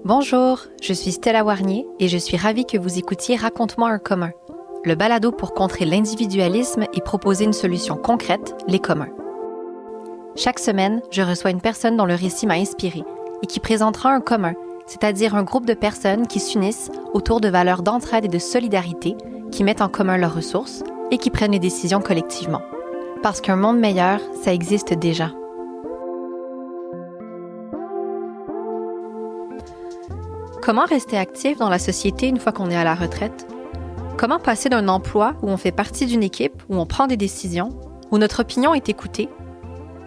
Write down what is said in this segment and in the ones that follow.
Bonjour, je suis Stella Warnier et je suis ravie que vous écoutiez Raconte-moi un commun, le balado pour contrer l'individualisme et proposer une solution concrète, les communs. Chaque semaine, je reçois une personne dont le récit m'a inspirée et qui présentera un commun, c'est-à-dire un groupe de personnes qui s'unissent autour de valeurs d'entraide et de solidarité, qui mettent en commun leurs ressources et qui prennent les décisions collectivement. Parce qu'un monde meilleur, ça existe déjà. Comment rester actif dans la société une fois qu'on est à la retraite? Comment passer d'un emploi où on fait partie d'une équipe, où on prend des décisions, où notre opinion est écoutée,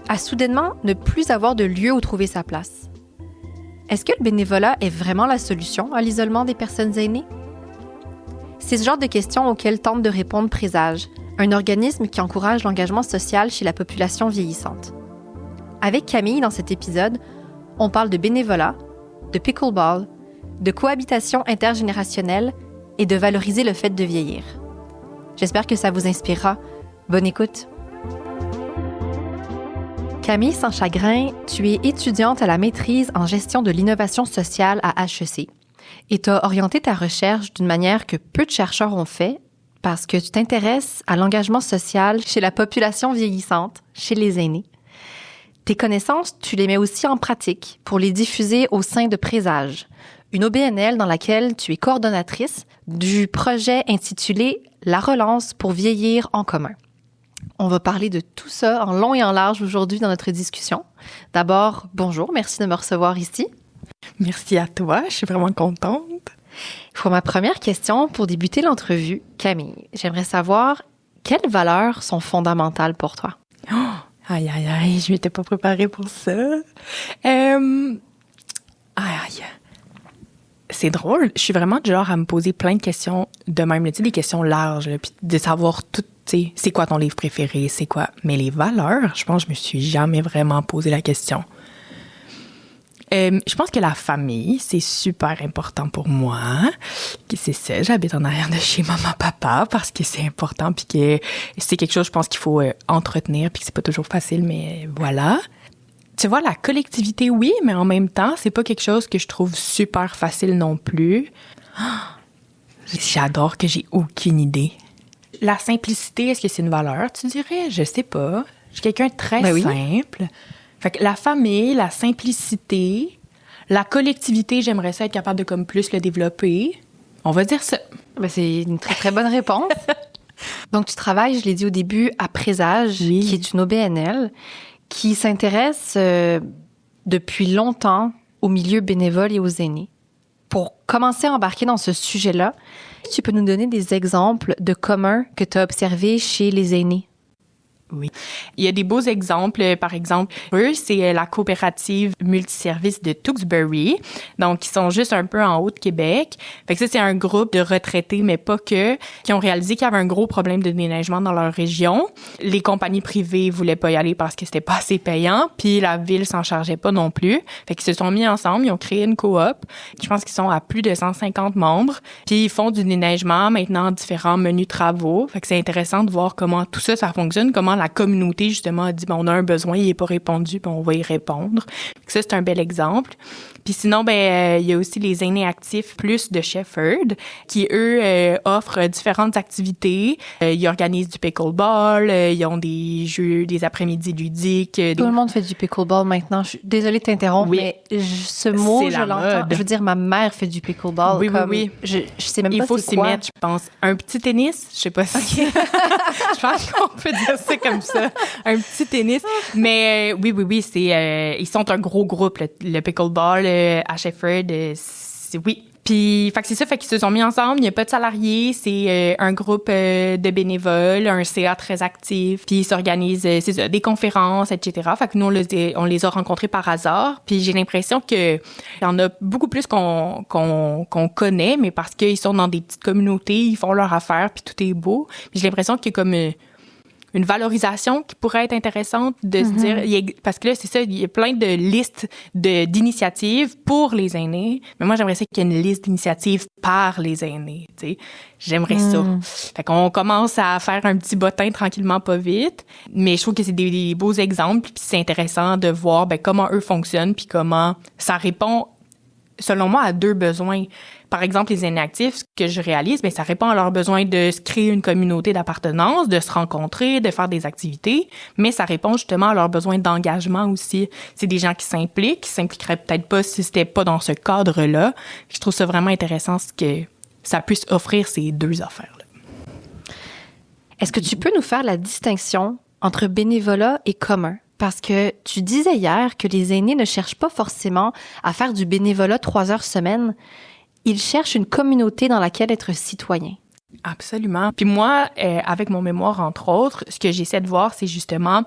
à soudainement ne plus avoir de lieu où trouver sa place? Est-ce que le bénévolat est vraiment la solution à l'isolement des personnes aînées? C'est ce genre de questions auxquelles tente de répondre Présage, un organisme qui encourage l'engagement social chez la population vieillissante. Avec Camille, dans cet épisode, on parle de bénévolat, de pickleball, de cohabitation intergénérationnelle et de valoriser le fait de vieillir. J'espère que ça vous inspirera. Bonne écoute! Camille Sans-Chagrin, tu es étudiante à la maîtrise en gestion de l'innovation sociale à HEC et tu as orienté ta recherche d'une manière que peu de chercheurs ont fait parce que tu t'intéresses à l'engagement social chez la population vieillissante, chez les aînés. Tes connaissances, tu les mets aussi en pratique pour les diffuser au sein de Présage, une OBNL dans laquelle tu es coordonnatrice du projet intitulé « La relance pour vieillir en commun ». On va parler de tout ça en long et en large aujourd'hui dans notre discussion. D'abord, bonjour, merci de me recevoir ici. Merci à toi, je suis vraiment contente. Pour ma première question, pour débuter l'entrevue, Camille, j'aimerais savoir quelles valeurs sont fondamentales pour toi? Oh, aïe, je m'étais pas préparée pour ça. C'est drôle, je suis vraiment du genre à me poser plein de questions de même, tu sais, des questions larges, là, puis de savoir tout, tu sais, c'est quoi ton livre préféré, c'est quoi. Mais les valeurs, je pense que je me suis jamais vraiment posé la question. Je pense que la famille, c'est super important pour moi. C'est ça, j'habite en arrière de chez maman-papa parce que c'est important puis que c'est quelque chose, je pense, qu'il faut entretenir puis que c'est pas toujours facile, mais voilà. Tu vois, la collectivité, oui, mais en même temps, c'est pas quelque chose que je trouve super facile non plus. J'adore que j'ai aucune idée. La simplicité, est-ce que c'est une valeur, tu dirais? Je sais pas. Je suis quelqu'un de très simple. Fait que la famille, la simplicité, la collectivité, j'aimerais ça être capable de comme plus le développer. On va dire ça. Ben, c'est une très, très bonne réponse. Donc, tu travailles, je l'ai dit au début, à Présage, qui est une OBNL, qui s'intéresse depuis longtemps au milieu bénévole et aux aînés. Pour commencer à embarquer dans ce sujet-là, tu peux nous donner des exemples de communs que tu as observés chez les aînés? Oui. Il y a des beaux exemples. Par exemple, eux, c'est la coopérative multiservice de Tewksbury. Donc, ils sont juste un peu en haut de Québec. Fait que ça, c'est un groupe de retraités, mais pas que, qui ont réalisé qu'il y avait un gros problème de déneigement dans leur région. Les compagnies privées voulaient pas y aller parce que c'était pas assez payant, puis la ville s'en chargeait pas non plus. Fait qu'ils se sont mis ensemble, ils ont créé une coop. Je pense qu'ils sont à plus de 150 membres. Puis ils font du déneigement, maintenant, différents menus travaux. Fait que c'est intéressant de voir comment tout ça, ça fonctionne, comment la communauté, justement, a dit, on a un besoin, il n'est pas répondu, puis on va y répondre. Ça, c'est un bel exemple. Puis sinon, il y a aussi les aînés actifs plus de Shefford, qui, eux, offrent différentes activités. Ils organisent du pickleball, ils ont des jeux, des après-midi ludiques. Tout le monde fait du pickleball maintenant. Je suis désolée de t'interrompre, mais ce mot, je l'entends. Je veux dire, ma mère fait du pickleball. Oui. Je sais même pas c'est quoi. Il faut s'y mettre, je pense. Un petit tennis, je sais pas si... Je pense qu'on peut dire ça comme ça. Un petit tennis. Mais oui, c'est... ils sont un gros groupe, le pickleball à Shefford. Oui. Puis, fait que c'est ça, fait qu'ils se sont mis ensemble. Il n'y a pas de salariés. C'est un groupe de bénévoles, un CA très actif. Puis, ils s'organisent, c'est ça, des conférences, etc. Fait que nous, on les a rencontrés par hasard. Puis, j'ai l'impression que il y en a beaucoup plus qu'on connaît, mais parce qu'ils sont dans des petites communautés, ils font leur affaire, puis tout est beau. Puis, j'ai l'impression qu'il y a comme une valorisation qui pourrait être intéressante de se dire, parce que là, c'est ça, il y a plein de listes d'initiatives pour les aînés, mais moi, j'aimerais ça qu'il y ait une liste d'initiatives par les aînés, tu sais. J'aimerais ça. Fait qu'on commence à faire un petit bottin tranquillement, pas vite, mais je trouve que c'est des beaux exemples, puis c'est intéressant de voir comment eux fonctionnent, puis comment ça répond selon moi, à deux besoins. Par exemple, les inactifs, ce que je réalise, ça répond à leur besoin de se créer une communauté d'appartenance, de se rencontrer, de faire des activités, mais ça répond justement à leur besoin d'engagement aussi. C'est des gens qui s'impliqueraient peut-être pas si c'était pas dans ce cadre-là. Je trouve ça vraiment intéressant ce que ça puisse offrir ces deux affaires-là. Est-ce que tu peux nous faire la distinction entre bénévolat et commun? Parce que tu disais hier que les aînés ne cherchent pas forcément à faire du bénévolat 3 heures semaine. Ils cherchent une communauté dans laquelle être citoyen. Absolument. Puis moi, avec mon mémoire, entre autres, ce que j'essaie de voir, c'est justement,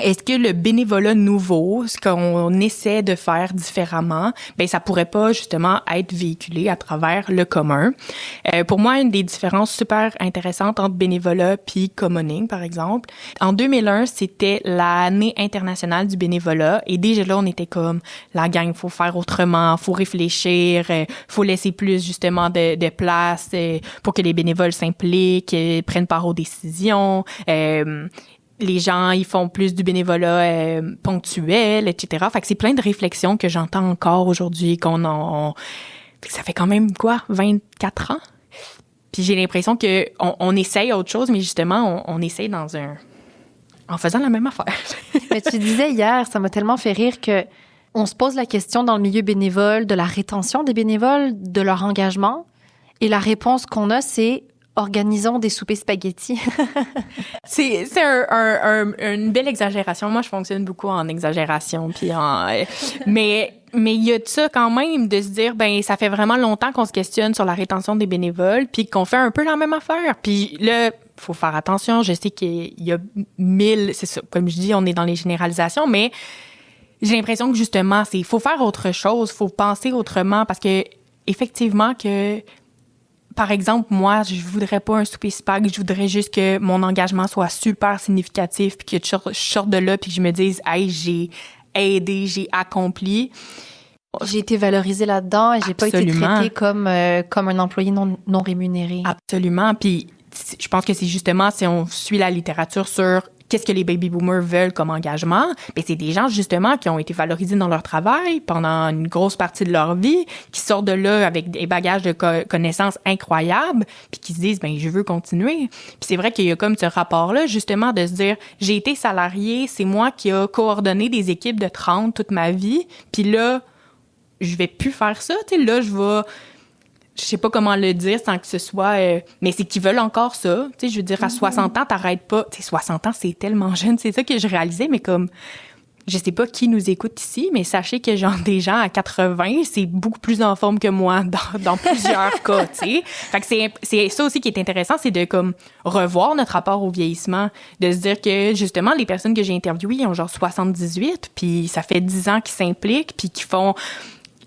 est-ce que le bénévolat nouveau, ce qu'on essaie de faire différemment, ça pourrait pas justement être véhiculé à travers le commun. Pour moi, une des différences super intéressantes entre bénévolat puis commoning, par exemple, en 2001, c'était l'année internationale du bénévolat et déjà là, on était comme la gang, faut faire autrement, faut réfléchir, faut laisser plus justement de place pour que les bénévoles s'impliquent, prennent part aux décisions. Les gens, ils font plus du bénévolat ponctuel, etc. Fait que c'est plein de réflexions que j'entends encore aujourd'hui, ça fait quand même, 24 ans? Puis j'ai l'impression que on essaye autre chose, mais justement, on essaye en faisant la même affaire. Mais tu disais hier, ça m'a tellement fait rire que on se pose la question dans le milieu bénévole de la rétention des bénévoles, de leur engagement, et la réponse qu'on a, c'est organisons des soupers spaghettis. C'est une belle exagération. Moi, je fonctionne beaucoup en exagération. Mais il y a de ça quand même, de se dire, ça fait vraiment longtemps qu'on se questionne sur la rétention des bénévoles, puis qu'on fait un peu la même affaire. Puis là, faut faire attention. Je sais qu'il y a 1000, c'est ça, comme je dis, on est dans les généralisations, mais j'ai l'impression que justement, faut faire autre chose, faut penser autrement, parce que effectivement que par exemple, moi, je voudrais pas un souper spag, je voudrais juste que mon engagement soit super significatif, puis que je sorte de là, puis que je me dise, hey, j'ai aidé, j'ai accompli. J'ai été valorisée là-dedans et j'ai pas été traitée comme un employé non rémunéré. Absolument. Puis je pense que c'est justement, si on suit la littérature sur qu'est-ce que les baby boomers veulent comme engagement, c'est des gens justement qui ont été valorisés dans leur travail pendant une grosse partie de leur vie, qui sortent de là avec des bagages de connaissances incroyables, puis qui se disent je veux continuer. Puis c'est vrai qu'il y a comme ce rapport-là justement de se dire j'ai été salarié, c'est moi qui a coordonné des équipes de 30 toute ma vie, puis là je vais plus faire ça, tu sais, là je sais pas comment le dire sans que ce soit mais c'est qu'ils veulent encore ça, tu sais, je veux dire à 60 ans t'arrêtes pas, tu sais 60 ans c'est tellement jeune, c'est ça que je réalisais, mais comme je sais pas qui nous écoute ici, mais sachez que genre des gens à 80, c'est beaucoup plus en forme que moi dans plusieurs cas, tu sais. Fait que c'est ça aussi qui est intéressant, c'est de comme revoir notre rapport au vieillissement, de se dire que justement les personnes que j'ai interviewées ils ont genre 78, puis ça fait 10 ans qu'ils s'impliquent, puis qu'ils font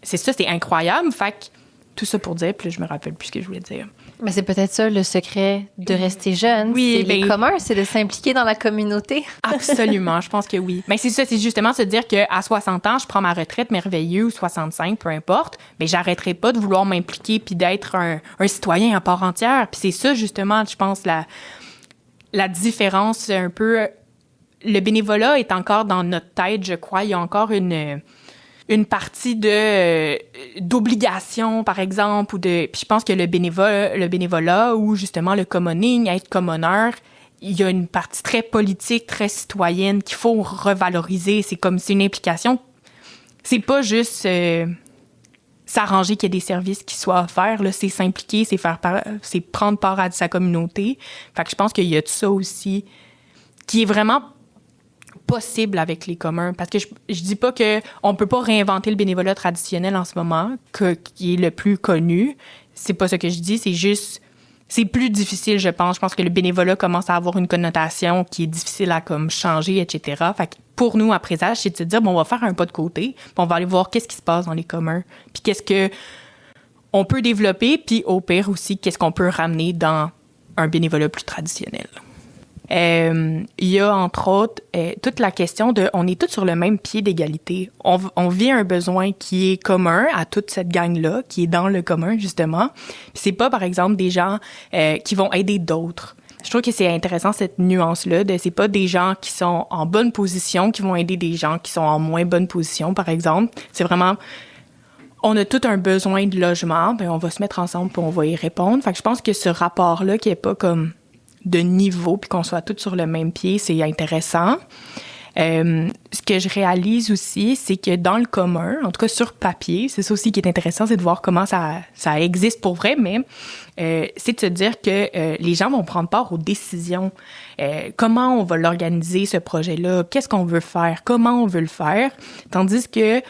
c'est incroyable, fait que tout ça pour dire, puis là, je me rappelle plus ce que je voulais dire. Mais c'est peut-être ça le secret de rester jeune. Oui, c'est les communs, c'est de s'impliquer dans la communauté. Absolument, je pense que oui. Mais c'est ça, c'est justement se dire qu'à 60 ans, je prends ma retraite merveilleuse, ou 65, peu importe, mais j'arrêterai pas de vouloir m'impliquer puis d'être un citoyen à part entière. Puis c'est ça, justement, je pense, la différence un peu. Le bénévolat est encore dans notre tête, je crois. Il y a encore une partie d'obligation, par exemple, puis je pense que le bénévolat ou justement le commoning, être commoneur, il y a une partie très politique, très citoyenne qu'il faut revaloriser. C'est une implication. C'est pas juste s'arranger qu'il y ait des services qui soient offerts, là, c'est s'impliquer, c'est prendre part à sa communauté. Fait que je pense qu'il y a tout ça aussi qui est vraiment possible avec les communs, parce que je dis pas que on peut pas réinventer le bénévolat traditionnel en ce moment, qui est le plus connu. C'est pas ça que je dis, c'est juste c'est plus difficile, je pense. Je pense que le bénévolat commence à avoir une connotation qui est difficile à comme changer, etc. Fait que pour nous, à Présage, c'est de se dire on va faire un pas de côté, puis on va aller voir qu'est-ce qui se passe dans les communs, puis qu'est-ce que on peut développer, puis au pire aussi qu'est-ce qu'on peut ramener dans un bénévolat plus traditionnel. Il y a, entre autres, toute la question de... On est tous sur le même pied d'égalité. On vit un besoin qui est commun à toute cette gang-là, qui est dans le commun, justement. Puis c'est pas, par exemple, des gens qui vont aider d'autres. Je trouve que c'est intéressant, cette nuance-là, c'est pas des gens qui sont en bonne position qui vont aider des gens qui sont en moins bonne position, par exemple. C'est vraiment... on a tout un besoin de logement, ben on va se mettre ensemble puis on va y répondre. Fait que je pense que ce rapport-là, qui est pas comme de niveau puis qu'on soit tous sur le même pied, c'est intéressant. Ce que je réalise aussi, c'est que dans le commun, en tout cas sur papier, c'est ça aussi qui est intéressant, c'est de voir comment ça existe pour vrai, mais c'est de se dire que les gens vont prendre part aux décisions. Comment on va l'organiser, ce projet-là? Qu'est-ce qu'on veut faire? Comment on veut le faire? Tandis que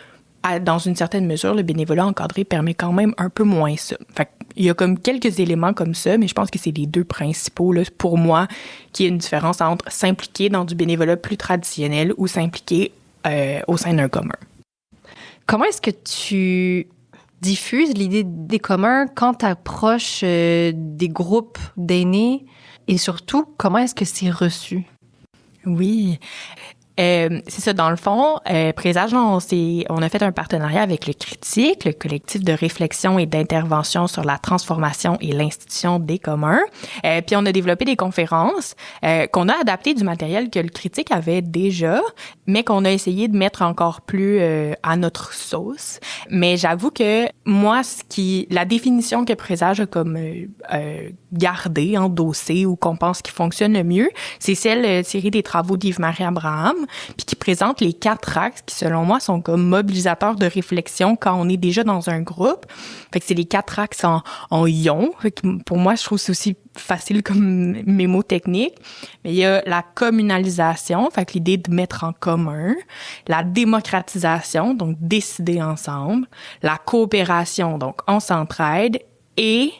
dans une certaine mesure, le bénévolat encadré permet quand même un peu moins ça. Fait il y a comme quelques éléments comme ça, mais je pense que c'est les deux principaux, là, pour moi, qu'il y a une différence entre s'impliquer dans du bénévolat plus traditionnel ou s'impliquer au sein d'un commun. Comment est-ce que tu diffuses l'idée des communs quand tu approches des groupes d'aînés et surtout, comment est-ce que c'est reçu? Oui. C'est ça, dans le fond, Présage, on a fait un partenariat avec le Critique, le collectif de réflexion et d'intervention sur la transformation et l'institution des communs. Puis on a développé des conférences qu'on a adaptées du matériel que le Critique avait déjà, mais qu'on a essayé de mettre encore plus à notre sauce. Mais j'avoue que moi, la définition que Présage a comme gardée, endossée ou qu'on pense qui fonctionne le mieux, c'est celle tirée des travaux d'Yves-Marie Abraham, puis qui présente les 4 axes qui, selon moi, sont comme mobilisateurs de réflexion quand on est déjà dans un groupe. Fait que c'est les 4 axes en ion. Fait que pour moi, je trouve que c'est aussi facile comme mémo technique. Mais il y a la communalisation, fait que l'idée de mettre en commun, la démocratisation, donc décider ensemble, la coopération, donc on s'entraide, et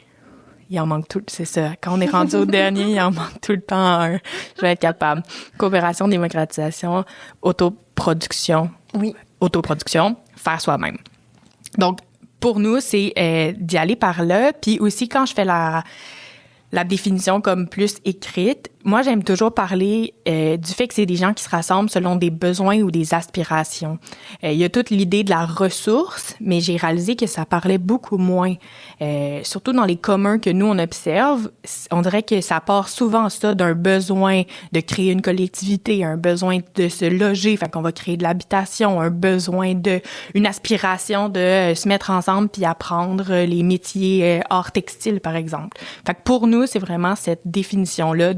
il en manque tout, c'est ça. Quand on est rendu au dernier, il en manque tout le temps un. Je vais être capable. Coopération, démocratisation, autoproduction. Oui. Autoproduction, faire soi-même. Donc, pour nous, c'est d'y aller par là. Puis aussi, quand je fais la définition comme plus écrite, moi, j'aime toujours parler du fait que c'est des gens qui se rassemblent selon des besoins ou des aspirations. Il y a toute l'idée de la ressource, mais j'ai réalisé que ça parlait beaucoup moins. Surtout dans les communs que nous, on observe, on dirait que ça part souvent ça d'un besoin de créer une collectivité, un besoin de se loger, fait qu'on va créer de l'habitation, un besoin une aspiration de se mettre ensemble puis apprendre les métiers hors textile, par exemple. Fait que pour nous, c'est vraiment cette définition-là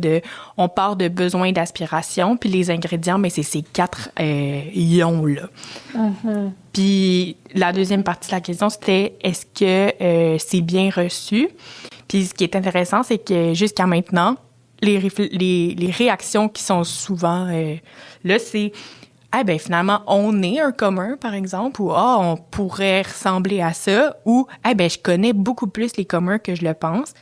on part de besoins d'aspiration, puis les ingrédients, mais c'est ces 4 ions-là. Mm-hmm. Puis la deuxième partie de la question, c'était est-ce que c'est bien reçu? Puis ce qui est intéressant, c'est que jusqu'à maintenant, les réactions qui sont souvent là, c'est ben finalement, on est un commun, par exemple, ou on pourrait ressembler à ça, ou ben je connais beaucoup plus les communs que je le pense.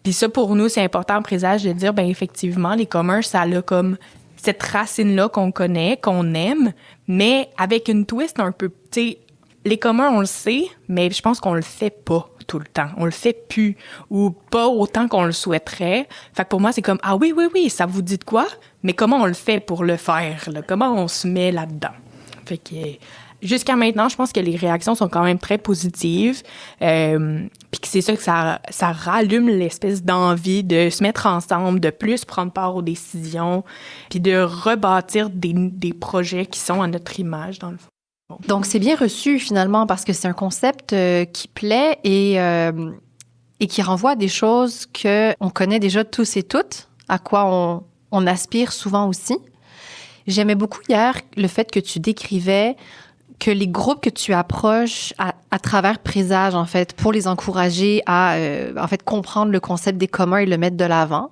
Puis ça, pour nous, c'est important en Présage de dire, ben effectivement, les communs, ça a comme cette racine-là qu'on connaît, qu'on aime, mais avec une twist un peu, tu sais, les communs, on le sait, mais je pense qu'on le fait pas tout le temps. On le fait plus, ou pas autant qu'on le souhaiterait. Fait que pour moi, c'est comme, ah oui, ça vous dit de quoi? Mais comment on le fait pour le faire, là? Comment on se met là-dedans? Fait que jusqu'à maintenant, je pense que les réactions sont quand même très positives. Puis que c'est ça que ça rallume l'espèce d'envie de se mettre ensemble, de plus prendre part aux décisions, puis de rebâtir des projets qui sont à notre image, dans le fond. Donc, c'est bien reçu, finalement, parce que c'est un concept qui plaît et qui renvoie à des choses qu'on connaît déjà tous et toutes, à quoi on aspire souvent aussi. J'aimais beaucoup hier le fait que tu décrivais que les groupes que tu approches à travers Présage, en fait, pour les encourager à, en fait, comprendre le concept des communs et le mettre de l'avant.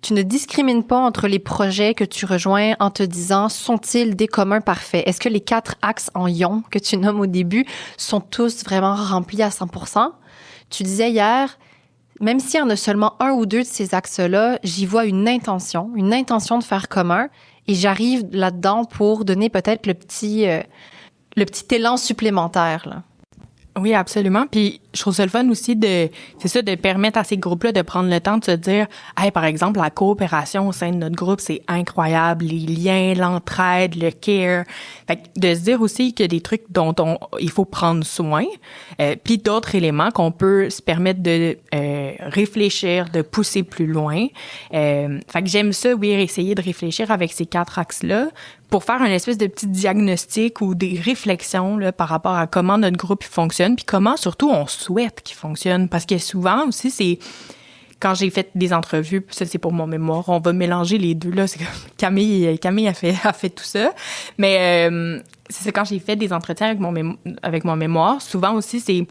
Tu ne discrimines pas entre les projets que tu rejoins en te disant, sont-ils des communs parfaits? Est-ce que les 4 axes en ion que tu nommes au début sont tous vraiment remplis à 100%? Tu disais hier, même s'il y en a seulement 1 ou 2 de ces axes-là, j'y vois une intention de faire commun, et j'arrive là-dedans pour donner peut-être le petit élan supplémentaire, là. Oui, absolument. Puis je trouve ça le fun aussi de permettre à ces groupes-là de prendre le temps de se dire, hey, par exemple, la coopération au sein de notre groupe, c'est incroyable, les liens, l'entraide, le care. Fait que de se dire aussi qu'il y a des trucs dont il faut prendre soin, puis d'autres éléments qu'on peut se permettre de réfléchir, de pousser plus loin. Fait que j'aime ça, oui, essayer de réfléchir avec ces 4 axes-là. pour faire un espèce de petit diagnostic ou des réflexions là, par rapport à comment notre groupe fonctionne, puis comment surtout on souhaite qu'il fonctionne. Parce que souvent aussi, c'est quand j'ai fait des entrevues, ça c'est pour mon mémoire, on va mélanger les deux là. C'est comme Camille a fait tout ça, mais c'est quand j'ai fait des entretiens avec mon mémoire. Souvent aussi, c'est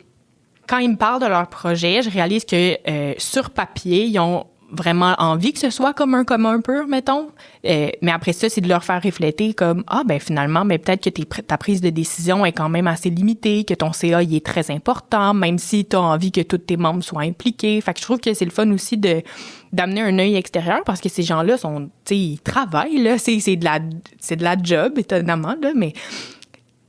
quand ils me parlent de leur projet, je réalise que sur papier, ils ont vraiment envie que ce soit comme un commun pur, mettons. Mais après ça, c'est de leur faire refléter comme finalement, peut-être que ta prise de décision est quand même assez limitée, que ton CA il est très important, même si tu as envie que tous tes membres soient impliqués. Fait que je trouve que c'est le fun aussi d'amener un œil extérieur parce que ces gens-là sont, tu sais, ils travaillent là, c'est de la job étonnamment là, mais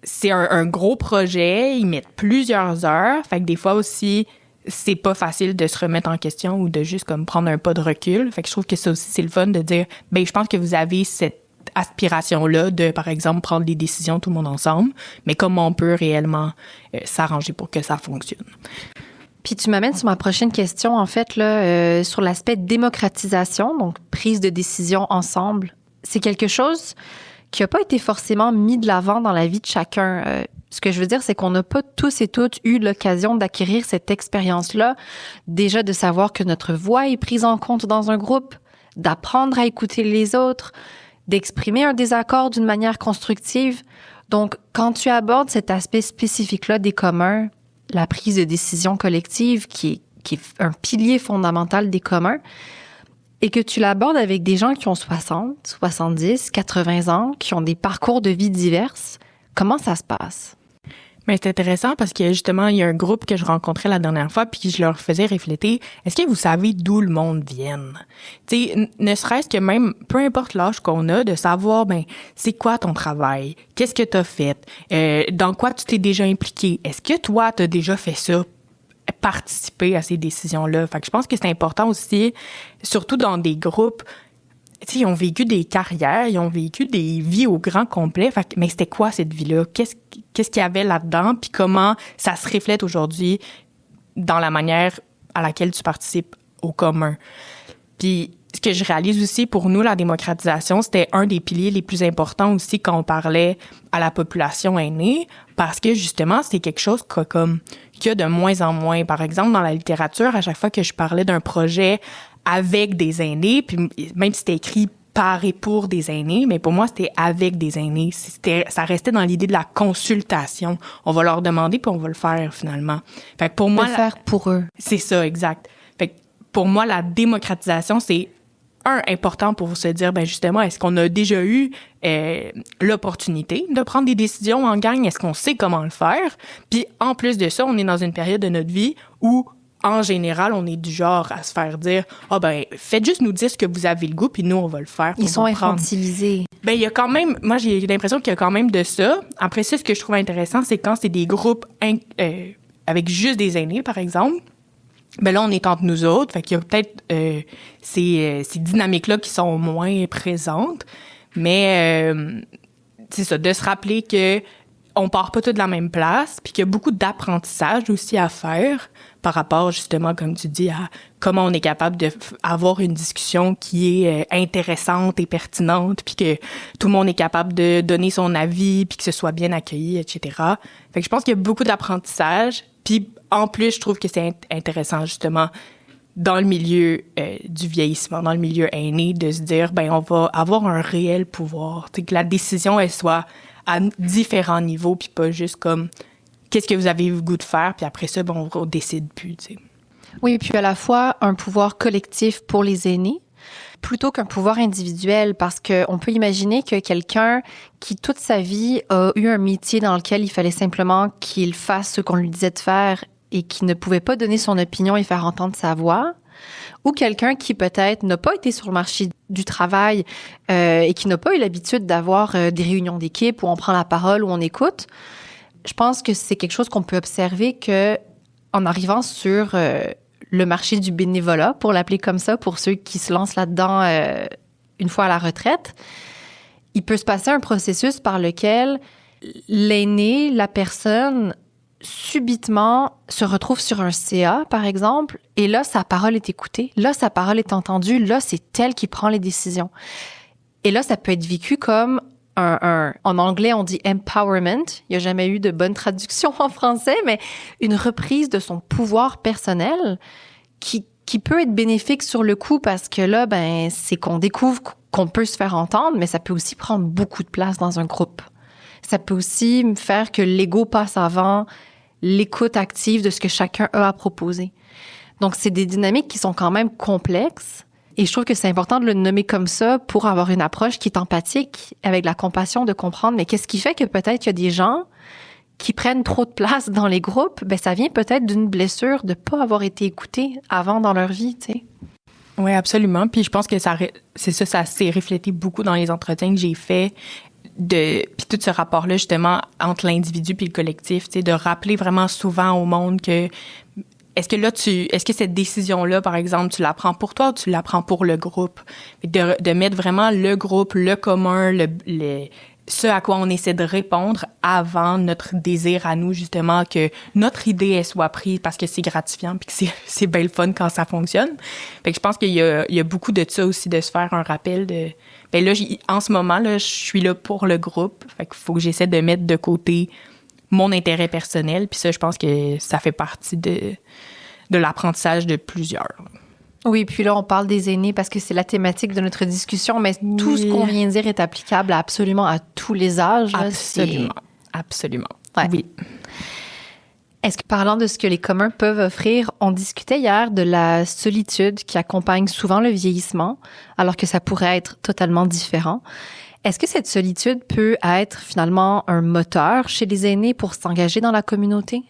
c'est un gros projet, ils mettent plusieurs heures. Fait que des fois aussi, c'est pas facile de se remettre en question ou de juste comme prendre un pas de recul. Fait que je trouve que ça aussi, c'est le fun de dire, je pense que vous avez cette aspiration-là de, par exemple, prendre des décisions tout le monde ensemble, mais comment on peut réellement s'arranger pour que ça fonctionne. Puis tu m'amènes sur ma prochaine question, en fait, là, sur l'aspect démocratisation, donc prise de décision ensemble. C'est quelque chose qui n'a pas été forcément mis de l'avant dans la vie de chacun. Ce que je veux dire, c'est qu'on n'a pas tous et toutes eu l'occasion d'acquérir cette expérience-là, déjà de savoir que notre voix est prise en compte dans un groupe, d'apprendre à écouter les autres, d'exprimer un désaccord d'une manière constructive. Donc, quand tu abordes cet aspect spécifique-là des communs, la prise de décision collective, qui est un pilier fondamental des communs, et que tu l'abordes avec des gens qui ont 60, 70, 80 ans, qui ont des parcours de vie diverses, comment ça se passe? Mais c'est intéressant parce que justement, il y a un groupe que je rencontrais la dernière fois puis je leur faisais refléter, est-ce que vous savez d'où le monde vient? Tu sais, ne serait-ce que même, peu importe l'âge qu'on a, de savoir, c'est quoi ton travail? Qu'est-ce que t'as fait? Dans quoi tu t'es déjà impliqué? Est-ce que toi, t'as déjà fait ça? Participer à ces décisions-là. Fait que je pense que c'est important aussi, surtout dans des groupes, tu sais, ils ont vécu des carrières, ils ont vécu des vies au grand complet. Fait que, mais c'était quoi cette vie-là? Qu'est-ce qu'il y avait là-dedans? Puis comment ça se reflète aujourd'hui dans la manière à laquelle tu participes au commun? Puis ce que je réalise aussi pour nous, la démocratisation, c'était un des piliers les plus importants aussi quand on parlait à la population aînée, parce que justement, c'est quelque chose qu'il y a de moins en moins. Par exemple, dans la littérature, à chaque fois que je parlais d'un projet avec des aînés, puis même si c'était écrit par et pour des aînés, mais pour moi, c'était avec des aînés. Ça restait dans l'idée de la consultation. On va leur demander, puis on va le faire finalement. Fait que pour moi, le faire pour eux. C'est ça, exact. Fait que pour moi, la démocratisation, c'est important pour se dire, justement, est-ce qu'on a déjà eu l'opportunité de prendre des décisions en gang? Est-ce qu'on sait comment le faire? Puis en plus de ça, on est dans une période de notre vie où en général, on est du genre à se faire dire faites juste nous dire ce que vous avez le goût, puis nous, on va le faire. Ils sont infantilisés. Il y a quand même, moi, j'ai l'impression qu'il y a quand même de ça. Après ça, ce que je trouve intéressant, c'est quand c'est des groupes avec juste des aînés, par exemple. Là, on est entre nous autres. Fait qu'il y a peut-être ces dynamiques-là qui sont moins présentes. Mais c'est ça, de se rappeler que on part pas tous de la même place, puis qu'il y a beaucoup d'apprentissage aussi à faire par rapport, justement, comme tu dis, à comment on est capable d'avoir une discussion qui est intéressante et pertinente, puis que tout le monde est capable de donner son avis, puis que ce soit bien accueilli, etc. Fait que je pense qu'il y a beaucoup d'apprentissage. Puis en plus, je trouve que c'est intéressant, justement, dans le milieu du vieillissement, dans le milieu aîné, de se dire, on va avoir un réel pouvoir. Que la décision, elle soit à différents niveaux, puis pas juste comme qu'est-ce que vous avez le goût de faire, puis après ça, on décide plus, tu sais. Oui, puis à la fois un pouvoir collectif pour les aînés, plutôt qu'un pouvoir individuel, parce qu'on peut imaginer que quelqu'un qui, toute sa vie, a eu un métier dans lequel il fallait simplement qu'il fasse ce qu'on lui disait de faire et qui ne pouvait pas donner son opinion et faire entendre sa voix, ou quelqu'un qui peut-être n'a pas été sur le marché du travail et qui n'a pas eu l'habitude d'avoir des réunions d'équipe où on prend la parole, où on écoute. Je pense que c'est quelque chose qu'on peut observer que en arrivant sur le marché du bénévolat, pour l'appeler comme ça, pour ceux qui se lancent là-dedans une fois à la retraite, il peut se passer un processus par lequel l'aîné, la personne, subitement se retrouve sur un CA, par exemple, et là, sa parole est écoutée, là, sa parole est entendue, là, c'est elle qui prend les décisions. Et là, ça peut être vécu comme en anglais, on dit empowerment. Il n'y a jamais eu de bonne traduction en français, mais une reprise de son pouvoir personnel qui peut être bénéfique sur le coup parce que là, ben, c'est qu'on découvre qu'on peut se faire entendre, mais ça peut aussi prendre beaucoup de place dans un groupe. Ça peut aussi faire que l'ego passe avant l'écoute active de ce que chacun a à proposer. Donc, c'est des dynamiques qui sont quand même complexes. Et je trouve que c'est important de le nommer comme ça pour avoir une approche qui est empathique, avec la compassion de comprendre, mais qu'est-ce qui fait que peut-être il y a des gens qui prennent trop de place dans les groupes? Ben, ça vient peut-être d'une blessure de pas avoir été écoutés avant dans leur vie, tu sais. Oui, absolument. Puis je pense que ça s'est reflété beaucoup dans les entretiens que j'ai faits. Puis tout ce rapport-là, justement, entre l'individu puis le collectif, tu sais, de rappeler vraiment souvent au monde que est-ce que cette décision-là, par exemple, tu la prends pour toi ou tu la prends pour le groupe? De mettre vraiment le groupe, le commun, ce à quoi on essaie de répondre avant notre désir à nous, justement, que notre idée, elle soit prise parce que c'est gratifiant puis que c'est bien le fun quand ça fonctionne. Fait que je pense qu'il y a beaucoup de ça aussi, de se faire un rappel de... Ben là, en ce moment, là, je suis là pour le groupe. Fait qu'il faut que j'essaie de mettre de côté mon intérêt personnel. Puis ça, je pense que ça fait partie de l'apprentissage de plusieurs. Oui, puis là, on parle des aînés parce que c'est la thématique de notre discussion, mais tout ce qu'on vient de dire est applicable absolument à tous les âges. Absolument. Absolument. Ouais. Oui. Est-ce que, parlant de ce que les communs peuvent offrir, on discutait hier de la solitude qui accompagne souvent le vieillissement, alors que ça pourrait être totalement différent. Est-ce que cette solitude peut être finalement un moteur chez les aînés pour s'engager dans la communauté?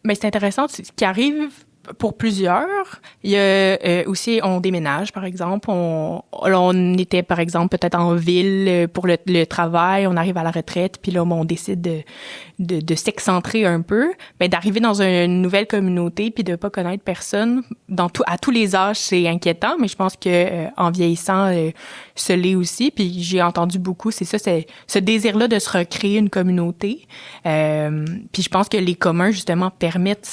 Mais c'est intéressant, ce qui arrive pour plusieurs. Il y a aussi, on déménage, par exemple. On était, par exemple, peut-être en ville pour le travail. On arrive à la retraite, puis là, on décide de s'excentrer un peu. Mais d'arriver dans une nouvelle communauté, puis de pas connaître personne, à tous les âges, c'est inquiétant. Mais je pense que en vieillissant, ce l'est aussi. Puis j'ai entendu beaucoup, c'est ça, c'est ce désir-là de se recréer une communauté. Puis je pense que les communs, justement, permettent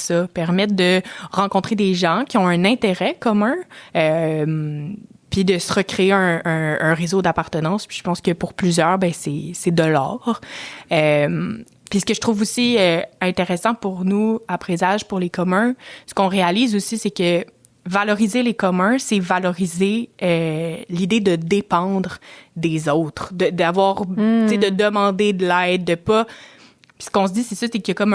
de rencontrer des gens qui ont un intérêt commun, puis de se recréer un réseau d'appartenance. Puis je pense que pour plusieurs, ben c'est de l'or. Puis ce que je trouve aussi intéressant pour nous, à Présage, pour les communs, ce qu'on réalise aussi, c'est que valoriser les communs, c'est valoriser l'idée de dépendre des autres, d'avoir, tu sais, de demander de l'aide, de pas... Puis ce qu'on se dit, c'est ça, c'est qu'il y a comme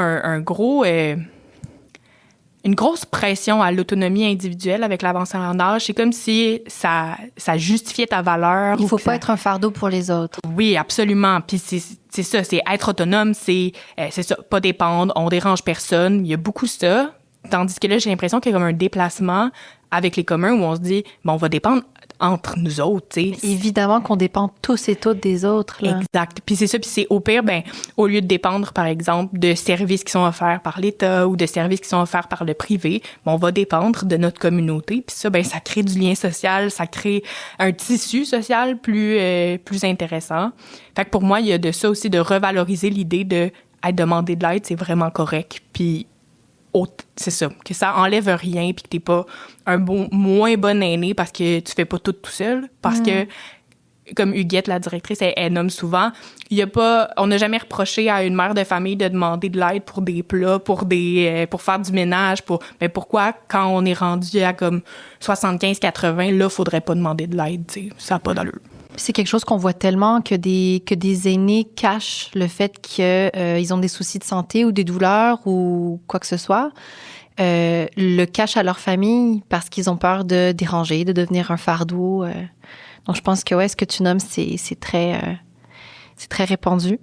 une grosse pression à l'autonomie individuelle avec l'avancée en âge. C'est comme si ça justifiait ta valeur. Il faut pas être un fardeau pour les autres. Oui, absolument. Puis c'est ça, c'est être autonome, c'est ça, pas dépendre, on dérange personne. Il y a beaucoup ça. Tandis que là, j'ai l'impression qu'il y a comme un déplacement avec les communs où on se dit, bon, on va dépendre entre nous autres, tu sais. Évidemment qu'on dépend tous et toutes des autres, là. Exact. Puis c'est ça, puis c'est au pire, ben, au lieu de dépendre, par exemple, de services qui sont offerts par l'État ou de services qui sont offerts par le privé, ben, on va dépendre de notre communauté. Puis ça, ben, ça crée du lien social, ça crée un tissu social plus intéressant. Fait que pour moi, il y a de ça aussi, de revaloriser l'idée de demander de l'aide, c'est vraiment correct. Puis c'est ça, que ça enlève rien puis que t'es pas un moins bon aîné parce que tu fais pas tout seul. Parce que, comme Huguette, la directrice, elle nomme souvent, on n'a jamais reproché à une mère de famille de demander de l'aide pour des plats, pour faire du ménage, mais pourquoi, quand on est rendu à comme 75-80, là, faudrait pas demander de l'aide, tu sais, ça n'a pas d'allure. C'est quelque chose qu'on voit tellement que des aînés cachent le fait qu'ils ont des soucis de santé ou des douleurs ou quoi que ce soit. Le cachent à leur famille parce qu'ils ont peur de déranger, de devenir un fardeau. Donc, je pense que ce que tu nommes, c'est très répandu.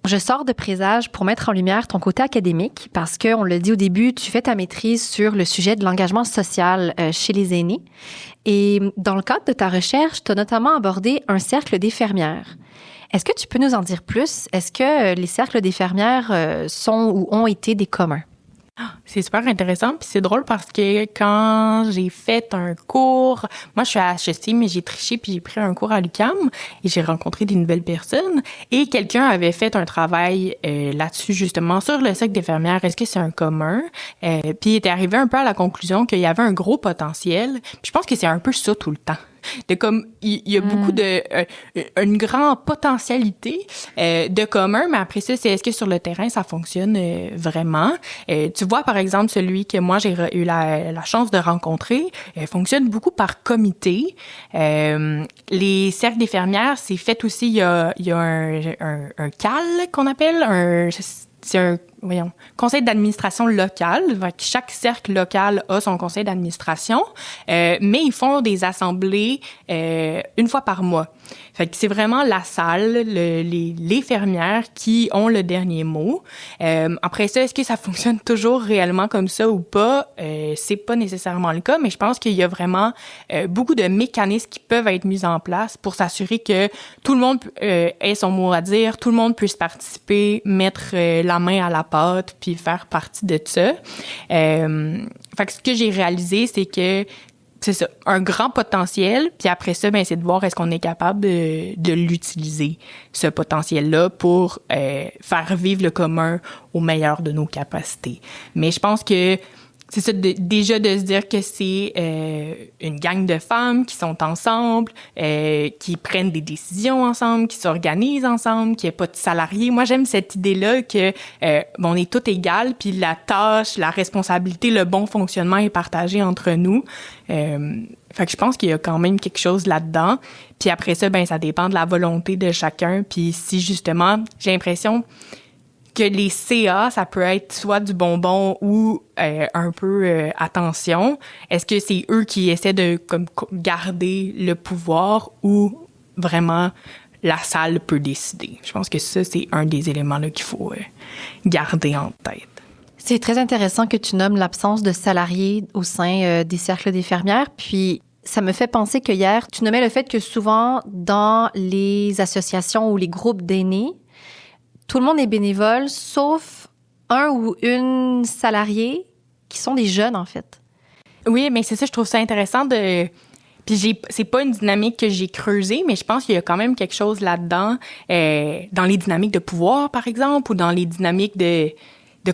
Je sors de Présage pour mettre en lumière ton côté académique parce que, on l'a dit au début, tu fais ta maîtrise sur le sujet de l'engagement social chez les aînés. Et dans le cadre de ta recherche, tu as notamment abordé un cercle des fermières. Est-ce que tu peux nous en dire plus? Est-ce que les cercles des fermières sont ou ont été des communs? C'est super intéressant, puis c'est drôle parce que quand j'ai fait un cours, moi je suis à HEC, mais j'ai triché puis j'ai pris un cours à l'UQAM et j'ai rencontré des nouvelles personnes et quelqu'un avait fait un travail là-dessus justement sur le cercle des fermières. Est-ce que c'est un commun? Puis il était arrivé un peu à la conclusion qu'il y avait un gros potentiel. Puis je pense que c'est un peu ça tout le temps. de comme il y a beaucoup de une grande potentialité de commun, mais après ça, c'est est-ce que sur le terrain ça fonctionne vraiment? Tu vois par exemple celui que moi j'ai eu la chance de rencontrer fonctionne beaucoup par comité. Les cercles d'infirmières, c'est fait aussi, il y a un CAL qu'on appelle, c'est un conseil d'administration local. Chaque cercle local a son conseil d'administration, mais ils font des assemblées une fois par mois. Fait que c'est vraiment la salle, les fermières qui ont le dernier mot. Après ça, est-ce que ça fonctionne toujours réellement comme ça ou pas? C'est pas nécessairement le cas, mais je pense qu'il y a vraiment beaucoup de mécanismes qui peuvent être mis en place pour s'assurer que tout le monde ait son mot à dire, tout le monde puisse participer, mettre la main à la pâte, puis faire partie de ça. Fait que ce que j'ai réalisé, c'est que c'est ça, un grand potentiel, puis après ça, ben c'est de voir est-ce qu'on est capable de l'utiliser, ce potentiel-là, pour faire vivre le commun au meilleur de nos capacités. Mais je pense que c'est ça, déjà de se dire que c'est une gang de femmes qui sont ensemble, qui prennent des décisions ensemble, qui s'organisent ensemble, qu'il n'y a pas de salariés. Moi, j'aime cette idée-là que on est toutes égales, puis la tâche, la responsabilité, le bon fonctionnement est partagé entre nous. Fait que je pense qu'il y a quand même quelque chose là-dedans. Puis après ça, ben ça dépend de la volonté de chacun. Puis si justement, j'ai l'impression que les CA, ça peut être soit du bonbon ou un peu attention. Est-ce que c'est eux qui essaient de comme garder le pouvoir ou vraiment la salle peut décider? Je pense que ça, c'est un des éléments là qu'il faut garder en tête. C'est très intéressant que tu nommes l'absence de salariés au sein des cercles d'infirmières. Puis, ça me fait penser que hier, tu nommais le fait que souvent, dans les associations ou les groupes d'aînés, tout le monde est bénévole, sauf un ou une salariée qui sont des jeunes, en fait. Oui, mais c'est ça, je trouve ça intéressant de... Puis c'est pas une dynamique que j'ai creusée, mais je pense qu'il y a quand même quelque chose là-dedans, dans les dynamiques de pouvoir, par exemple, ou dans les dynamiques de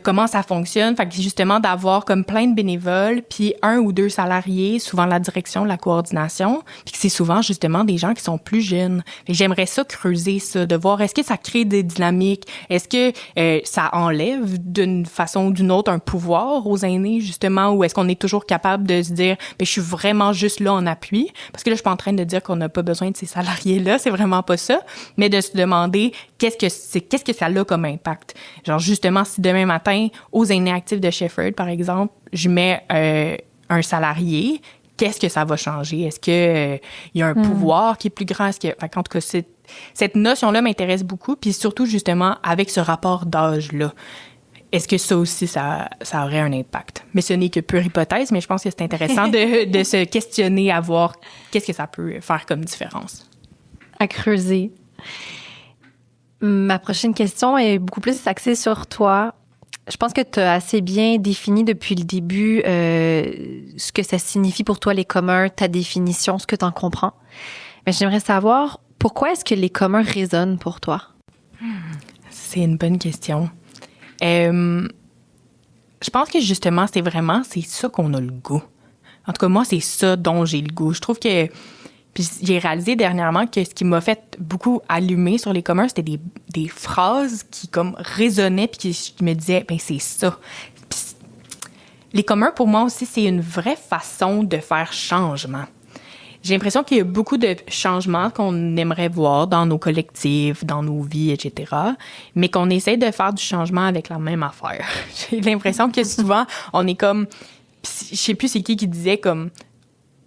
comment ça fonctionne. Fait que justement, d'avoir comme plein de bénévoles, puis un ou deux salariés, souvent la direction, la coordination, puis que c'est souvent justement des gens qui sont plus jeunes. Fait que j'aimerais ça creuser ça, de voir est-ce que ça crée des dynamiques, est-ce que ça enlève d'une façon ou d'une autre un pouvoir aux aînés, justement, ou est-ce qu'on est toujours capable de se dire, je suis vraiment juste là en appui, parce que là, je suis pas en train de dire qu'on n'a pas besoin de ces salariés-là, c'est vraiment pas ça, mais de se demander qu'est-ce que ça a comme impact. Genre, justement, si demain matin, aux aînés actifs de Shefford, par exemple, je mets un salarié, qu'est-ce que ça va changer? Est-ce que il y a un pouvoir qui est plus grand? En tout cas, cette notion-là m'intéresse beaucoup, puis surtout, justement, avec ce rapport d'âge-là. Est-ce que ça aussi, ça aurait un impact? Mais ce n'est que pure hypothèse, mais je pense que c'est intéressant de se questionner à voir qu'est-ce que ça peut faire comme différence. À creuser. Ma prochaine question est beaucoup plus axée sur toi. Je pense que tu as assez bien défini depuis le début ce que ça signifie pour toi, les communs, ta définition, ce que tu en comprends. Mais j'aimerais savoir, pourquoi est-ce que les communs résonnent pour toi? C'est une bonne question. Je pense que justement, c'est ça qu'on a le goût. En tout cas, moi, c'est ça dont j'ai le goût. Je trouve que... Puis j'ai réalisé dernièrement que ce qui m'a fait beaucoup allumer sur les communs, c'était des phrases qui comme résonnaient puis qui me disaient, c'est ça. Puis, les communs, pour moi aussi, c'est une vraie façon de faire changement. J'ai l'impression qu'il y a beaucoup de changements qu'on aimerait voir dans nos collectifs, dans nos vies, etc., mais qu'on essaie de faire du changement avec la même affaire. J'ai l'impression que souvent, on est comme... Je sais plus c'est qui disait comme...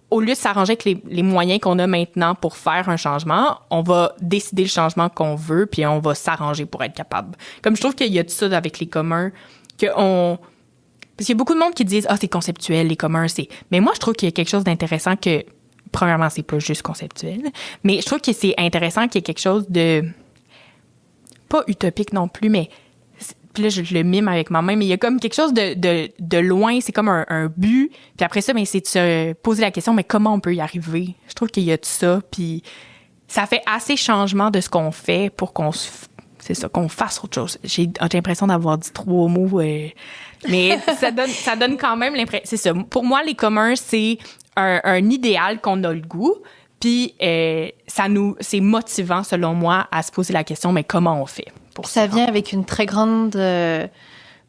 Au lieu de s'arranger avec les moyens qu'on a maintenant pour faire un changement, on va décider le changement qu'on veut, puis on va s'arranger pour être capable. Comme je trouve qu'il y a tout ça avec les communs, parce qu'il y a beaucoup de monde qui disent « Ah, c'est conceptuel, les communs, c'est... » Mais moi, je trouve qu'il y a quelque chose d'intéressant que, premièrement, c'est pas juste conceptuel, mais je trouve que c'est intéressant qu'il y ait quelque chose de... pas utopique non plus, mais... Puis là, je le mime avec ma main, mais il y a comme quelque chose de loin, c'est comme un but. Puis après ça, c'est de se poser la question, mais comment on peut y arriver? Je trouve qu'il y a de ça, puis ça fait assez changement de ce qu'on fait pour qu'on fasse autre chose. J'ai l'impression d'avoir dit 3 mots, mais ça donne quand même l'impression. C'est ça. Pour moi, les communs, c'est un idéal qu'on a le goût, Puis c'est motivant, selon moi, à se poser la question, mais comment on fait pour ça vient avec une très grande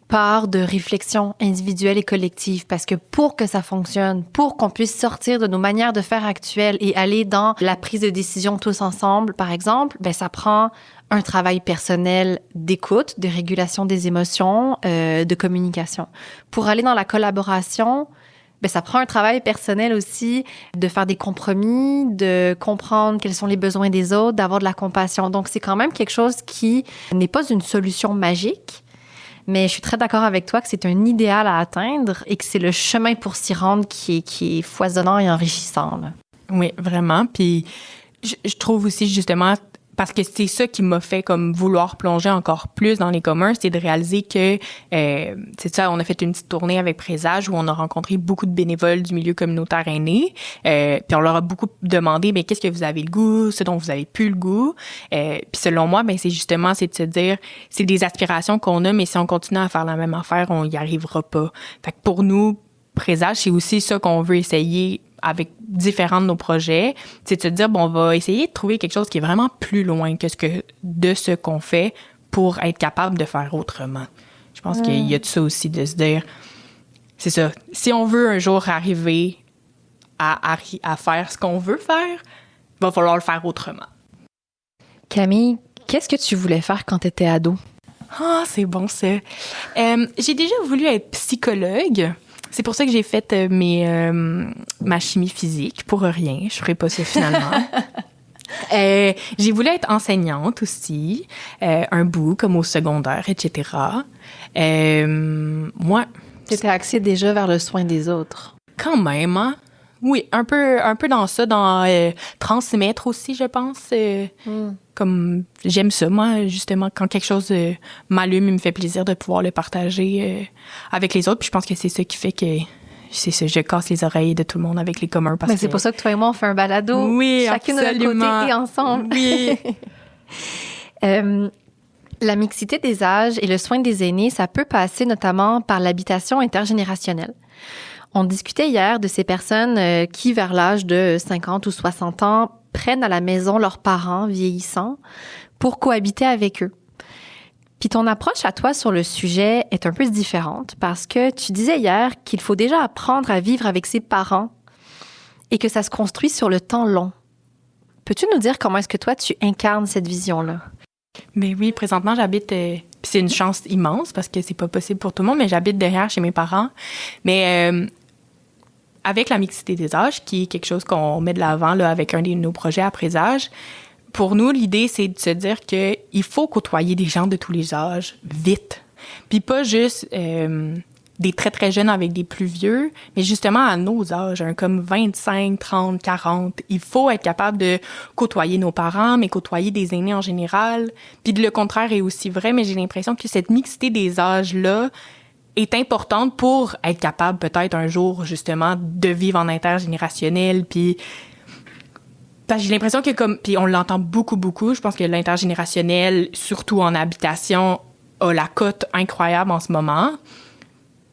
part de réflexion individuelle et collective, parce que pour que ça fonctionne, pour qu'on puisse sortir de nos manières de faire actuelles et aller dans la prise de décision tous ensemble, par exemple, ben ça prend un travail personnel d'écoute, de régulation des émotions, de communication. Pour aller dans la collaboration, ben ça prend un travail personnel aussi, de faire des compromis, de comprendre quels sont les besoins des autres, d'avoir de la compassion. Donc, c'est quand même quelque chose qui n'est pas une solution magique, mais je suis très d'accord avec toi que c'est un idéal à atteindre et que c'est le chemin pour s'y rendre qui est foisonnant et enrichissant, là. Oui, vraiment. Puis, je trouve aussi, justement, parce que c'est ça qui m'a fait comme vouloir plonger encore plus dans les communs, c'est de réaliser que, c'est ça, on a fait une petite tournée avec Présage où on a rencontré beaucoup de bénévoles du milieu communautaire aîné, puis on leur a beaucoup demandé, mais qu'est-ce que vous avez le goût, ce dont vous avez plus le goût, puis selon moi, ben c'est justement, c'est de se dire, c'est des aspirations qu'on a, mais si on continue à faire la même affaire, on y arrivera pas. Fait que pour nous, Présage, c'est aussi ça qu'on veut essayer avec différents de nos projets, c'est de se dire, bon, on va essayer de trouver quelque chose qui est vraiment plus loin que ce qu'on fait pour être capable de faire autrement. Je pense qu'il y a de ça aussi, de se dire, c'est ça, si on veut un jour arriver à faire ce qu'on veut faire, il va falloir le faire autrement. Camille, qu'est-ce que tu voulais faire quand tu étais ado? Ah, c'est bon ça. J'ai déjà voulu être psychologue. C'est pour ça que j'ai fait ma chimie physique, pour rien. Je ferai pas ça finalement. J'ai voulu être enseignante aussi, un bout comme au secondaire, etc. Moi, t'étais axée déjà vers le soin des autres. Quand même, hein? Oui, un peu dans ça, dans transmettre aussi, je pense. Comme j'aime ça, moi, justement, quand quelque chose m'allume, il me fait plaisir de pouvoir le partager avec les autres. Puis je pense que c'est ça qui fait que c'est ça, je casse les oreilles de tout le monde avec les communs. Mais c'est pour ça que toi et moi, on fait un balado. Oui, chacune absolument. de notre côté et ensemble. Oui. La mixité des âges et le soin des aînés, ça peut passer notamment par l'habitation intergénérationnelle. On discutait hier de ces personnes qui, vers l'âge de 50 ou 60 ans, prennent à la maison leurs parents vieillissants pour cohabiter avec eux. Puis ton approche à toi sur le sujet est un peu différente parce que tu disais hier qu'il faut déjà apprendre à vivre avec ses parents et que ça se construit sur le temps long. Peux-tu nous dire comment est-ce que toi, tu incarnes cette vision-là? Mais oui, présentement, j'habite... puis c'est une chance immense parce que c'est pas possible pour tout le monde, mais j'habite derrière chez mes parents. Mais avec la mixité des âges, qui est quelque chose qu'on met de l'avant là, avec un de nos projets à Présage, pour nous, l'idée, c'est de se dire qu'il faut côtoyer des gens de tous les âges vite. Puis pas juste des très, très jeunes avec des plus vieux, mais justement à nos âges, comme 25, 30, 40. Il faut être capable de côtoyer nos parents, mais côtoyer des aînés en général. Puis le contraire est aussi vrai, mais j'ai l'impression que cette mixité des âges-là est importante pour être capable peut-être un jour, justement, de vivre en intergénérationnel, puis... Parce que j'ai l'impression que puis on l'entend beaucoup, beaucoup, je pense que l'intergénérationnel, surtout en habitation, a la cote incroyable en ce moment.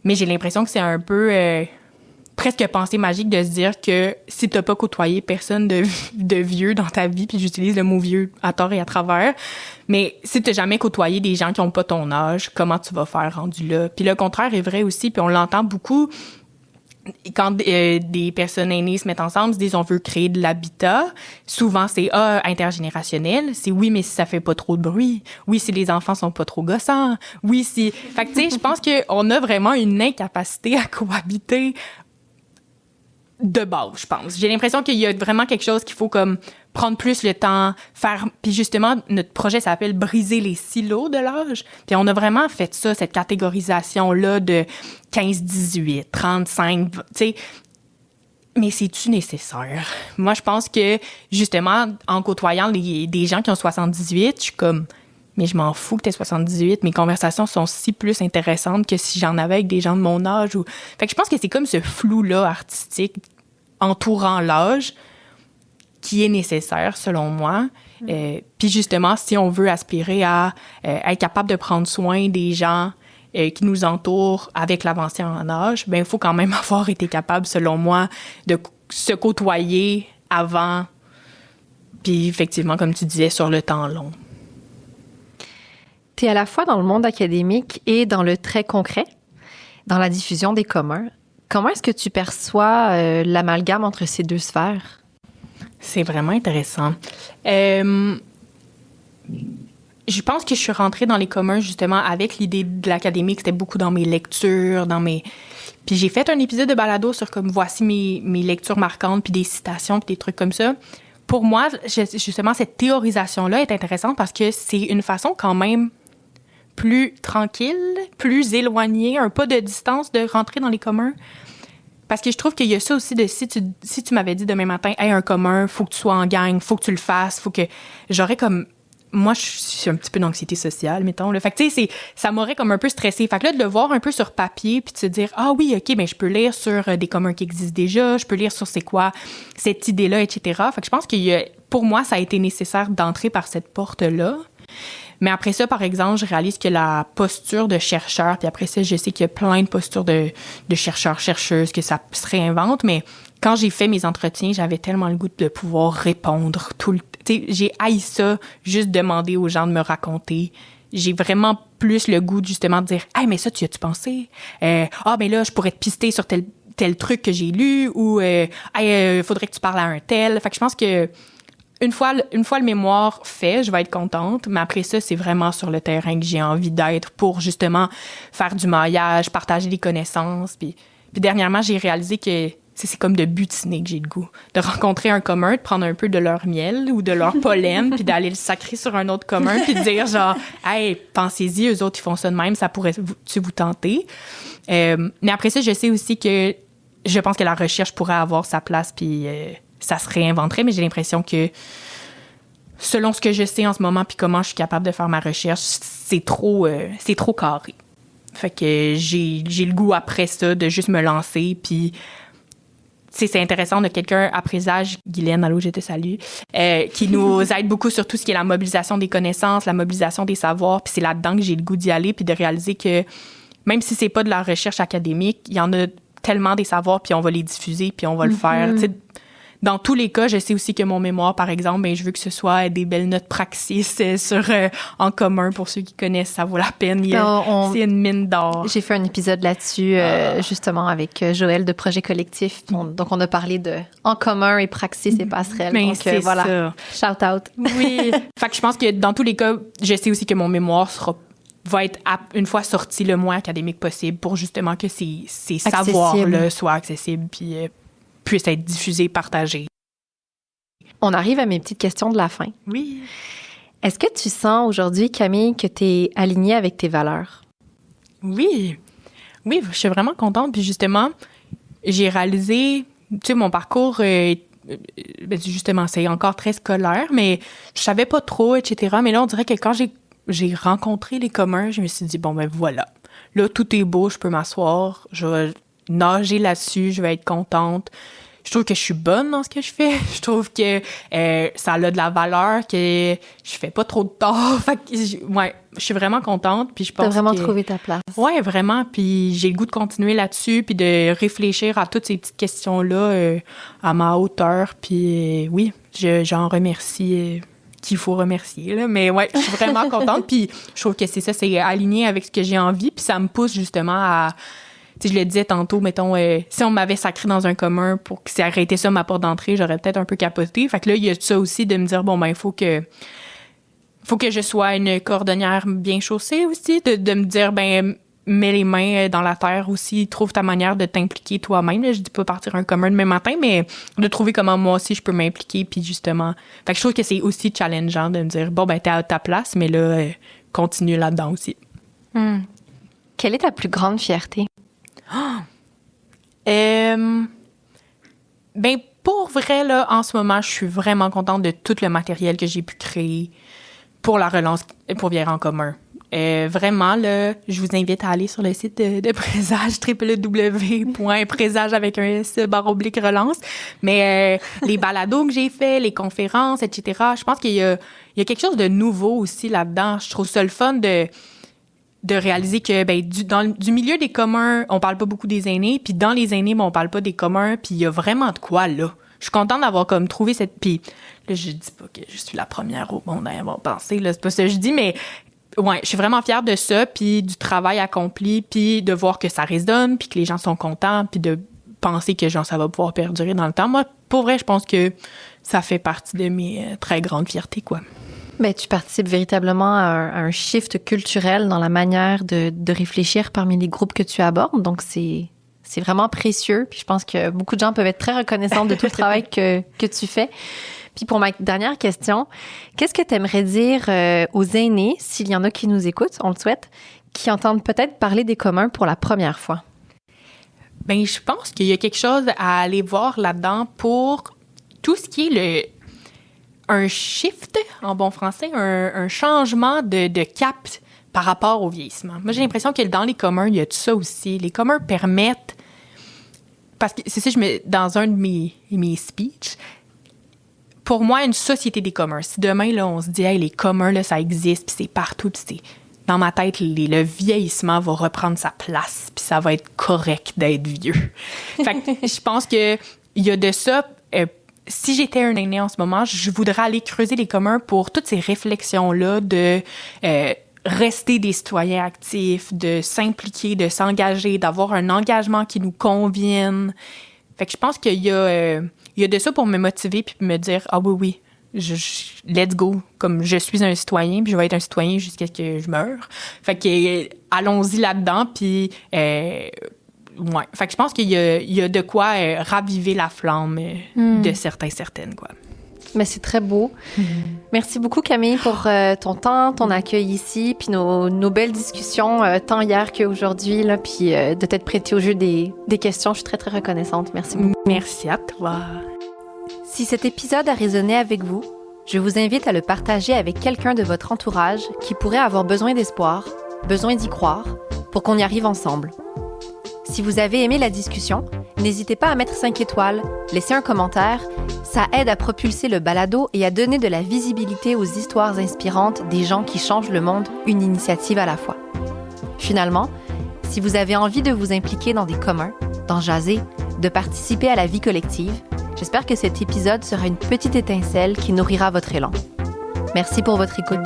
Mais j'ai l'impression que c'est un peu presque pensée magique de se dire que si t'as pas côtoyé personne de vieux dans ta vie, puis j'utilise le mot vieux à tort et à travers, mais si t'as jamais côtoyé des gens qui ont pas ton âge, comment tu vas faire rendu là? Puis le contraire est vrai aussi, puis on l'entend beaucoup. Quand des personnes aînées se mettent ensemble, se disent on veut créer de l'habitat, souvent c'est intergénérationnel, c'est oui mais si ça fait pas trop de bruit, oui si les enfants sont pas trop gossants, oui si... Fait que tu sais, je pense qu'on a vraiment une incapacité à cohabiter de base, je pense. J'ai l'impression qu'il y a vraiment quelque chose qu'il faut comme prendre plus le temps, faire... Puis justement, notre projet s'appelle « Briser les silos de l'âge ». Puis on a vraiment fait ça, cette catégorisation-là de 15-18, 35, tu sais. Mais c'est-tu nécessaire? Moi, je pense que, justement, en côtoyant des gens qui ont 78, je suis comme... Mais je m'en fous que t'aies 78. Mes conversations sont si plus intéressantes que si j'en avais avec des gens de mon âge. Fait que je pense que c'est comme ce flou-là artistique entourant l'âge qui est nécessaire, selon moi. Puis justement, si on veut aspirer à être capable de prendre soin des gens qui nous entourent avec l'avancée en âge, ben il faut quand même avoir été capable, selon moi, de se côtoyer avant Puis effectivement, comme tu disais, sur le temps long. Tu es à la fois dans le monde académique et dans le très concret, dans la diffusion des communs. Comment est-ce que tu perçois l'amalgame entre ces deux sphères? C'est vraiment intéressant. Je pense que je suis rentrée dans les communs justement avec l'idée de l'académique. C'était beaucoup dans mes lectures, Puis j'ai fait un épisode de balado sur comme voici mes lectures marquantes, puis des citations, puis des trucs comme ça. Pour moi, justement, cette théorisation-là est intéressante parce que c'est une façon quand même plus tranquille, plus éloignée, un pas de distance de rentrer dans les communs. Parce que je trouve qu'il y a ça aussi de si tu m'avais dit demain matin, hey, un commun, faut que tu sois en gang, faut que tu le fasses, faut que j'aurais comme moi je suis un petit peu d'anxiété sociale mettons là. Fait que tu sais ça m'aurait comme un peu stressée. Fait que là de le voir un peu sur papier puis de se dire ah oui OK ben je peux lire sur des communs qui existent déjà, je peux lire sur c'est quoi cette idée-là etc. Fait que je pense pour moi ça a été nécessaire d'entrer par cette porte-là. Mais après ça, par exemple, je réalise que la posture de chercheur, puis après ça, je sais qu'il y a plein de postures de chercheurs, chercheuses, que ça se réinvente, mais quand j'ai fait mes entretiens, j'avais tellement le goût de pouvoir répondre tout le temps. Tu sais, j'ai haï ça, juste demander aux gens de me raconter. J'ai vraiment plus le goût, justement, de dire « Hey, mais ça, tu y as-tu pensé? Ben là, je pourrais te pister sur tel truc que j'ai lu, ou Hey, faudrait que tu parles à un tel. » Fait que je pense que une fois le mémoire fait, je vais être contente, mais après ça, c'est vraiment sur le terrain que j'ai envie d'être pour justement faire du maillage, partager des connaissances. Puis dernièrement, j'ai réalisé que c'est comme de butiner que j'ai le goût. De rencontrer un commun, de prendre un peu de leur miel ou de leur pollen, puis d'aller le sacrer sur un autre commun, puis de dire genre « Hey, pensez-y, eux autres, ils font ça de même, ça pourrait-tu vous tenter? » Mais après ça, je sais aussi que je pense que la recherche pourrait avoir sa place, puis ça se réinventerait, mais j'ai l'impression que selon ce que je sais en ce moment puis comment je suis capable de faire ma recherche, c'est trop carré. Fait que j'ai le goût après ça de juste me lancer puis c'est intéressant de quelqu'un à présage, Guylaine, allô, je te salue, qui nous aide beaucoup sur tout ce qui est la mobilisation des connaissances, la mobilisation des savoirs, puis c'est là-dedans que j'ai le goût d'y aller puis de réaliser que même si c'est pas de la recherche académique, il y en a tellement des savoirs puis on va les diffuser puis on va le faire, tu sais. Dans tous les cas, je sais aussi que mon mémoire, par exemple, ben, je veux que ce soit des belles notes praxis en commun. Pour ceux qui connaissent, ça vaut la peine. C'est une mine d'or. J'ai fait un épisode là-dessus, justement, avec Joël de Projet Collectif. Donc, on a parlé de en commun et praxis et passerelles. Mais donc, c'est voilà. ça. Shout out. Oui. Fait que je pense que dans tous les cas, je sais aussi que mon mémoire va être, une fois sorti, le moins académique possible pour justement que ces savoirs-là soient accessibles puis puissent être diffusés, partagés. On arrive à mes petites questions de la fin. Oui. Est-ce que tu sens aujourd'hui, Camille, que tu es alignée avec tes valeurs? Oui. Oui, je suis vraiment contente. Puis justement, j'ai réalisé, tu sais, mon parcours, justement, c'est encore très scolaire, mais je savais pas trop, etc. Mais là, on dirait que quand j'ai rencontré les communs, je me suis dit, bon, ben voilà. Là, tout est beau, je peux m'asseoir, je vais nager là-dessus, je vais être contente. Je trouve que je suis bonne dans ce que je fais. Je trouve que ça a de la valeur, que je fais pas trop de tort. Fait que, je suis vraiment contente. Puis je pense t'as vraiment trouvé ta place. Ouais, vraiment. Puis j'ai le goût de continuer là-dessus, puis de réfléchir à toutes ces petites questions-là à ma hauteur. Puis oui, j'en remercie qu'il faut remercier. Là. Mais ouais, je suis vraiment contente. Puis je trouve que c'est aligné avec ce que j'ai envie. Puis ça me pousse justement à... Tu sais, je le disais tantôt, mettons, si on m'avait sacré dans un commun pour que ça arrêté ça ma porte d'entrée, j'aurais peut-être un peu capoté. Fait que là, il y a ça aussi de me dire, bon, ben, il faut que je sois une cordonnière bien chaussée aussi, de me dire, ben, mets les mains dans la terre aussi, trouve ta manière de t'impliquer toi-même. Là, je dis pas partir un commun demain matin, mais de trouver comment moi aussi je peux m'impliquer, puis justement. Fait que je trouve que c'est aussi challengeant de me dire, bon, ben, t'es à ta place, mais là, continue là-dedans aussi. Quelle est ta plus grande fierté? Ben, pour vrai, là, en ce moment, je suis vraiment contente de tout le matériel que j'ai pu créer pour la relance pour Virer en commun. Vraiment, là, je vous invite à aller sur le site de Présage, www.présage avec un S/relance. Mais les balados que j'ai fait, les conférences, etc., je pense qu'il y a quelque chose de nouveau aussi là-dedans. Je trouve ça le fun de réaliser que du milieu des communs, on parle pas beaucoup des aînés, puis dans les aînés, on parle pas des communs, puis il y a vraiment de quoi là. suis contente d'avoir comme trouvé cette... Puis là, je dis pas que je suis la première au monde à y avoir pensé, là, c'est pas ça que je dis, mais ouais, je suis vraiment fière de ça, puis du travail accompli, puis de voir que ça résonne, puis que les gens sont contents, puis de penser que genre ça va pouvoir perdurer dans le temps. Moi, pour vrai, je pense que ça fait partie de mes très grandes fiertés, quoi. Ben, tu participes véritablement à un shift culturel dans la manière de réfléchir parmi les groupes que tu abordes. Donc, c'est vraiment précieux. Puis je pense que beaucoup de gens peuvent être très reconnaissants de tout le travail que tu fais. Puis pour ma dernière question, qu'est-ce que tu aimerais dire aux aînés, s'il y en a qui nous écoutent, on le souhaite, qui entendent peut-être parler des communs pour la première fois? Ben, je pense qu'il y a quelque chose à aller voir là-dedans pour tout ce qui est un shift, en bon français, un changement de cap par rapport au vieillissement. Moi, j'ai l'impression que dans les communs, il y a tout ça aussi. Les communs permettent... Parce que c'est ça, dans un de mes speeches, pour moi, une société des communs. Si demain, là, on se dit, hey, les communs, là, ça existe, puis c'est partout, puis c'est... Dans ma tête, le vieillissement va reprendre sa place, puis ça va être correct d'être vieux. Fait que je pense qu'il y a de ça... si j'étais un aîné en ce moment, je voudrais aller creuser les communs pour toutes ces réflexions-là de rester des citoyens actifs, de s'impliquer, de s'engager, d'avoir un engagement qui nous convienne. Fait que je pense qu'il y a de ça pour me motiver puis me dire « Ah oui, let's go, comme je suis un citoyen, puis je vais être un citoyen jusqu'à ce que je meure. » Fait que allons-y là-dedans, puis... ouais. Fait que je pense qu'il y a de quoi raviver la flamme de certaines, quoi. Mais c'est très beau. Merci beaucoup, Camille, pour ton temps, ton accueil ici, puis nos belles discussions, tant hier qu'aujourd'hui, là, puis de t'être prêtée au jeu des questions. Je suis très, très reconnaissante. Merci beaucoup. Merci à toi. Si cet épisode a résonné avec vous, je vous invite à le partager avec quelqu'un de votre entourage qui pourrait avoir besoin d'espoir, besoin d'y croire, pour qu'on y arrive ensemble. Si vous avez aimé la discussion, n'hésitez pas à mettre 5 étoiles, laisser un commentaire. Ça aide à propulser le balado et à donner de la visibilité aux histoires inspirantes des gens qui changent le monde, une initiative à la fois. Finalement, si vous avez envie de vous impliquer dans des communs, d'en jaser, de participer à la vie collective, j'espère que cet épisode sera une petite étincelle qui nourrira votre élan. Merci pour votre écoute.